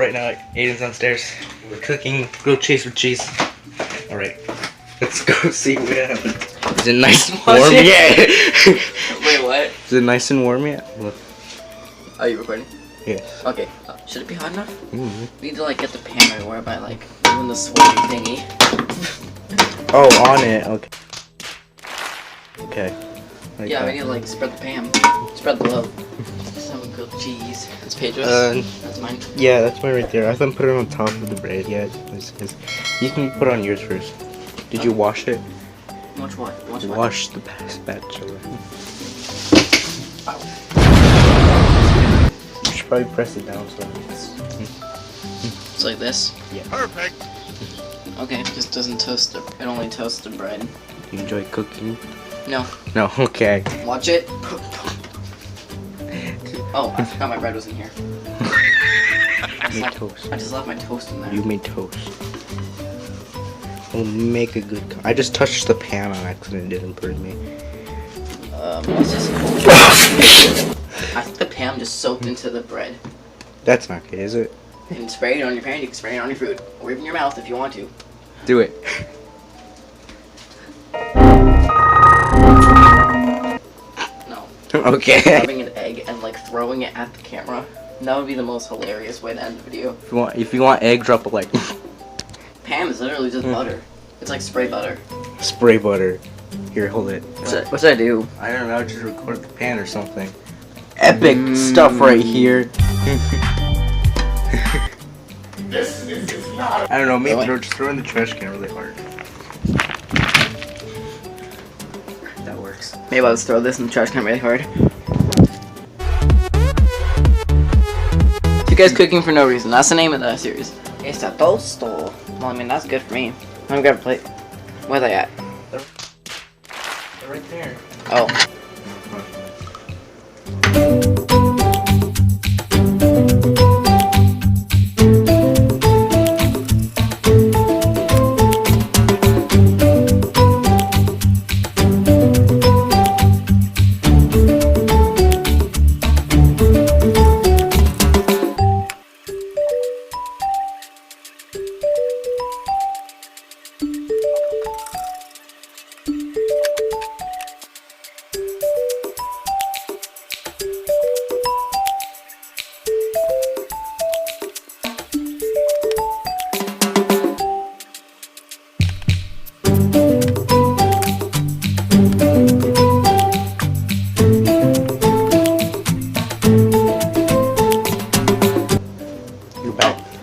right now. Aiden's downstairs. We're cooking grilled cheese with cheese. Alright. Let's go see what happens. Is it nice and warm yet? Wait, what? Is it nice and warm yet? Look. Are you recording? Yes. Okay. Should it be hot enough? Mm-hmm. We need to like get the pan everywhere by like doing the sweaty thingy. Oh, on it. Okay. Okay. Like yeah, that. we need to like spread the pan. Spread the love. Some grilled cheese. It's Pedro's. That's mine. Yeah, that's mine right there. I thought put it on top of the bread. Yeah, it's. You can put it on yours first. Did you wash it? Watch what? Watch what? Wash the spatula. You should probably press it down so It's like this? Yeah. Perfect. Okay, it just doesn't toast the, it only toasts the bread. You enjoy cooking? No. No, okay. Watch it. Oh, I forgot my bread was in here. You made toast. I just left my toast in there. You made toast. We'll make a good. I just touched the pan on accident. It didn't burn me. What's this? I think the pan just soaked into the bread. That's not good, is it? You can spray it on your pan, you can spray it on your food. Or even your mouth if you want to. Do it. No. Okay. Rubbing an egg and like throwing it at the camera. That would be the most hilarious way to end the video. If you want egg, drop a like. Pan is literally just butter. It's like spray butter. Spray butter. Here, hold it. What's that do? I don't know. Just record the pan or something. Epic stuff right here. I don't know. Maybe just throw in the trash can really hard. That works. Maybe I'll just throw this in the trash can really hard. You guys cooking for no reason. That's the name of the series. Está tosto. Well, I mean, that's good for me. Let me grab a plate. Where are they at? They're right there. Oh.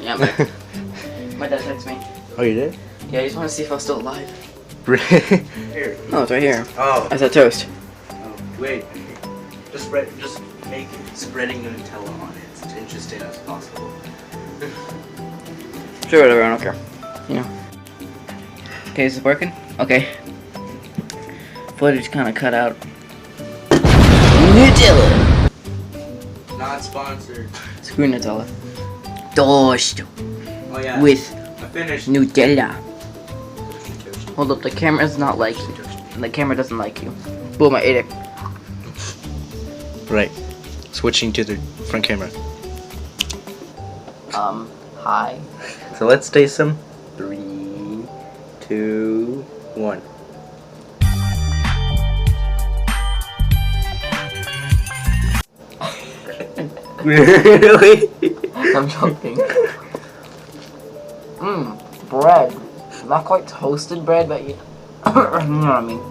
Yeah, my dad texted me. Oh, you did? Yeah, he just wanted to see if I was still alive. Here. No, it's right here. Oh. I said toast. Oh. Wait. Just make spreading the Nutella on it as interesting as possible. Sure, whatever, I don't care. You know. Okay, is it working? Okay. Footage kind of cut out. Nutella! Not sponsored. Screw Nutella. Toast Oh yeah. with I finished. Nutella. Hold up, the camera's not like you. The camera doesn't like you. Boom, I ate it. Right. Switching to the front camera. Hi. So let's taste some. 3, 2, 1. Really? I'm joking. Bread. Not quite toasted bread, but you know what I mean.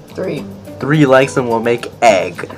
3. 3 likes and will make egg.